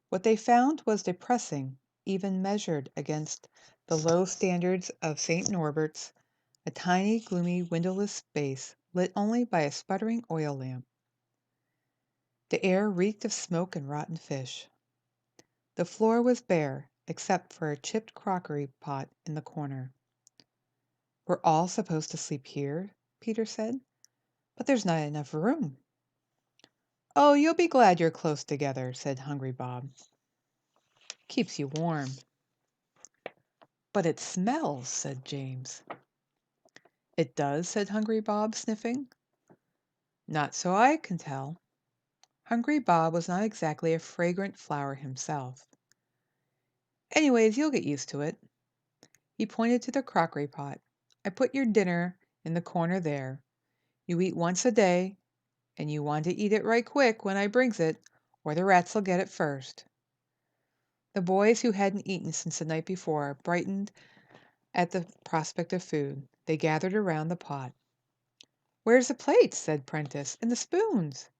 What they found was depressing, even measured against The low standards of St. Norbert's, a tiny, gloomy, windowless space lit only by a sputtering oil lamp. The air reeked of smoke and rotten fish. The floor was bare, except for a chipped crockery pot in the corner. "We're all supposed to sleep here," Peter said, "but there's not enough room." "Oh, you'll be glad you're close together," said Hungry Bob. "Keeps you warm." "But it smells," said James. "It does?" said Hungry Bob, sniffing. "Not so I can tell." Hungry Bob was not exactly a fragrant flower himself. "Anyways, you'll get used to it." He pointed to the crockery pot. "I put your dinner in the corner there. You eat once a day, and you want to eat it right quick when I brings it, or the rats'll get it first." The boys, who hadn't eaten since the night before, brightened at the prospect of food. They gathered around the pot. "Where's the plates?" said Prentice, "and the spoons?"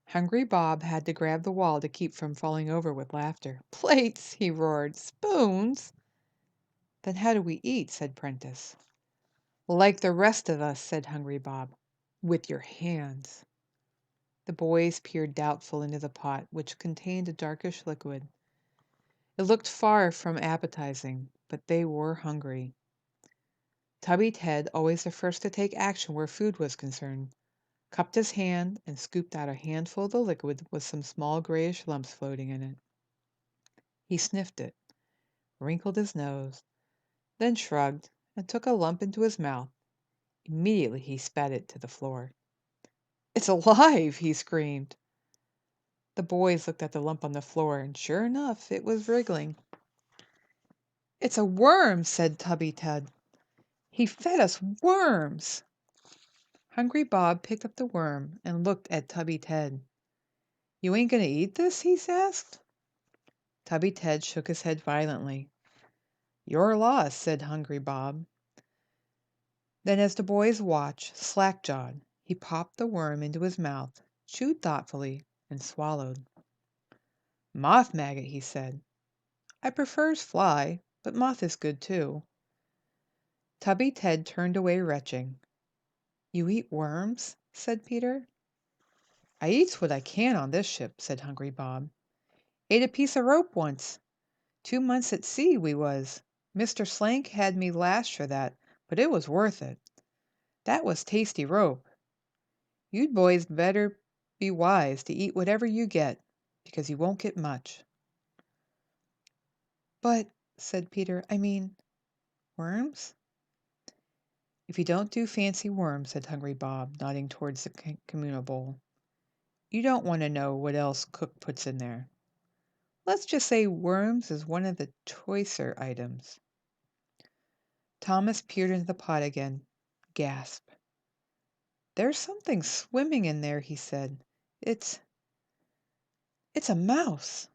Hungry Bob had to grab the wall to keep from falling over with laughter. "Plates!" he roared. "Spoons!" "Then how do we eat?" said Prentice. "Like the rest of us," said Hungry Bob. "With your hands." The boys peered doubtful into the pot, which contained a darkish liquid. It looked far from appetizing, but they were hungry. Tubby Ted, always the first to take action where food was concerned, cupped his hand and scooped out a handful of the liquid with some small grayish lumps floating in it. He sniffed it, wrinkled his nose, then shrugged and took a lump into his mouth. Immediately he spat it to the floor. "It's alive!" he screamed. The boys looked at the lump on the floor, and sure enough, it was wriggling. "It's a worm!" said Tubby Ted. "He fed us worms!" Hungry Bob picked up the worm and looked at Tubby Ted. "You ain't going to eat this?" he asked. Tubby Ted shook his head violently. "Your loss," said Hungry Bob. Then, as the boys watched, slack-jawed, he popped the worm into his mouth, chewed thoughtfully, and swallowed. "Moth maggot," he said. "I prefers fly, but moth is good, too." Tubby Ted turned away retching. "You eat worms?" said Peter. "I eats what I can on this ship," said Hungry Bob. "Ate a piece of rope once. 2 months at sea we was. Mr. Slank had me lashed for that, but it was worth it. That was tasty rope. You'd boys better be wise to eat whatever you get, because you won't get much." "But," said Peter, "I mean, worms?" "If you don't do fancy worms," said Hungry Bob, nodding towards the communal bowl, "you don't want to know what else cook puts in there. Let's just say worms is one of the choicer items." Thomas peered into the pot again, gasped. "There's something swimming in there," he said. "It's a mouse."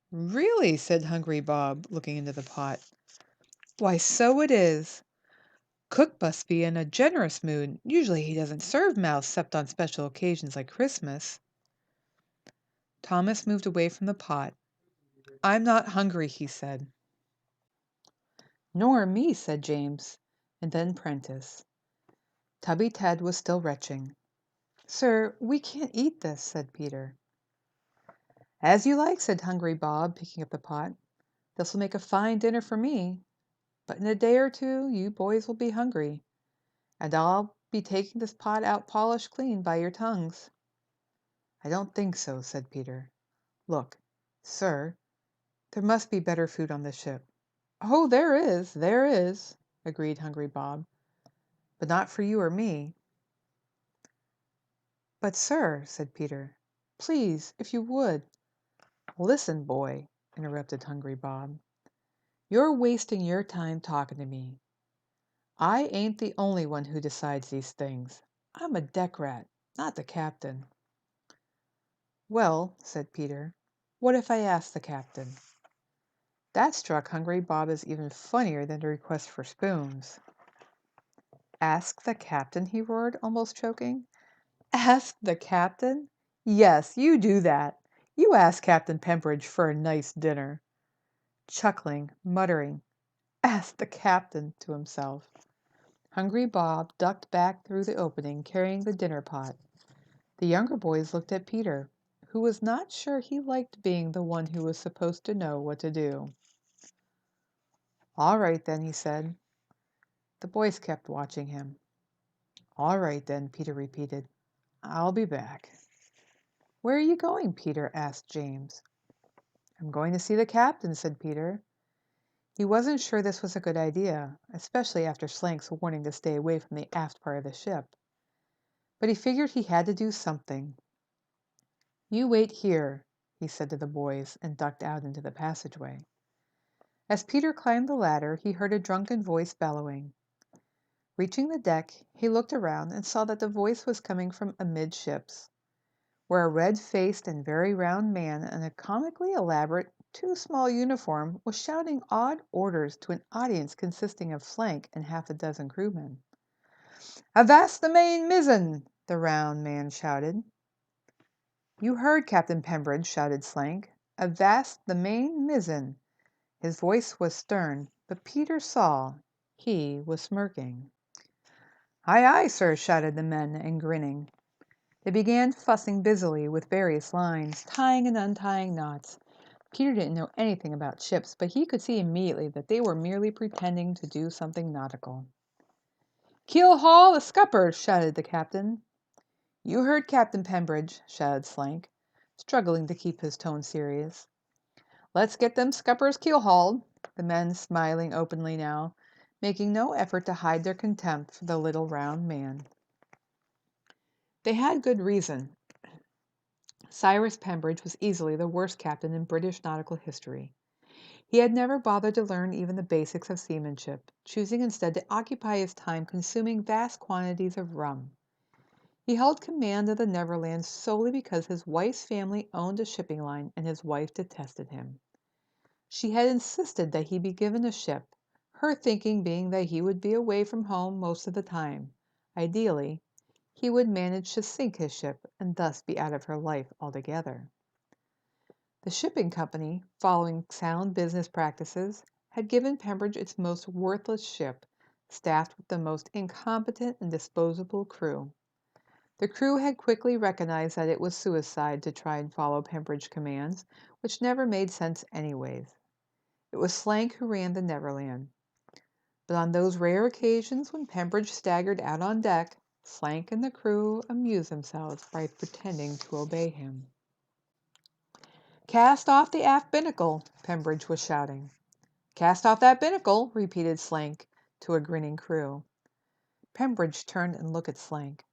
"Really?" said Hungry Bob, looking into the pot. "Why, so it is. Cook must be in a generous mood. Usually he doesn't serve mouse 'cept on special occasions like Christmas." Thomas moved away from the pot. "I'm not hungry," he said. "Nor me," said James, and then Prentice. Tubby Ted was still retching. "Sir, we can't eat this," said Peter. "As you like," said Hungry Bob, picking up the pot. "This'll make a fine dinner for me. But in a day or two you boys will be hungry, and I'll be taking this pot out polished clean by your tongues." "I don't think so," said Peter. "Look, sir, there must be better food on the ship." "Oh, there is," agreed Hungry Bob, "but not for you or me." "But, sir," said Peter, "please, if you would—" "Listen, boy," interrupted Hungry Bob. "You're wasting your time talking to me. I ain't the only one who decides these things. I'm a deck rat, not the captain." "Well," said Peter, "what if I ask the captain?" That struck Hungry Bob as even funnier than the request for spoons. "Ask the captain?" he roared, almost choking. "Ask the captain? Yes, you do that. You ask Captain Pembridge for a nice dinner." Chuckling, muttering, asked the captain to himself. Hungry Bob ducked back through the opening, carrying the dinner pot. The younger boys looked at Peter, who was not sure he liked being the one who was supposed to know what to do. "All right, then," he said. The boys kept watching him. "All right, then," Peter repeated. "I'll be back." "Where are you going, Peter?" asked James. "I'm going to see the captain," said Peter. He wasn't sure this was a good idea, especially after Slank's warning to stay away from the aft part of the ship. But he figured he had to do something. "You wait here," he said to the boys, and ducked out into the passageway. As Peter climbed the ladder, he heard a drunken voice bellowing. Reaching the deck, he looked around and saw that the voice was coming from amidships, where a red-faced and very round man in a comically elaborate, too-small uniform was shouting odd orders to an audience consisting of Slank and half a dozen crewmen. "Avast the main mizzen!" the round man shouted. "You heard Captain Pembridge," shouted Slank. "Avast the main mizzen!" His voice was stern, but Peter saw he was smirking. "Aye, aye, sir," shouted the men, and grinning. They began fussing busily with various lines, tying and untying knots. Peter didn't know anything about ships, but he could see immediately that they were merely pretending to do something nautical. "Keel haul the scuppers!" shouted the captain. "You heard Captain Pembridge," shouted Slank, struggling to keep his tone serious. "Let's get them scuppers keel-hauled," the men smiling openly now, making no effort to hide their contempt for the little round man. They had good reason. Cyrus Pembridge was easily the worst captain in British nautical history. He had never bothered to learn even the basics of seamanship, choosing instead to occupy his time consuming vast quantities of rum. He held command of the Neverland solely because his wife's family owned a shipping line and his wife detested him. She had insisted that he be given a ship, her thinking being that he would be away from home most of the time. Ideally, he would manage to sink his ship and thus be out of her life altogether. The shipping company, following sound business practices, had given Pembridge its most worthless ship, staffed with the most incompetent and disposable crew. The crew had quickly recognized that it was suicide to try and follow Pembridge's commands, which never made sense anyways. It was Slank who ran the Neverland. But on those rare occasions when Pembridge staggered out on deck, Slank and the crew amused themselves by pretending to obey him. "Cast off the aft binnacle!" Pembridge was shouting. "Cast off that binnacle!" repeated Slank to a grinning crew. Pembridge turned and looked at Slank.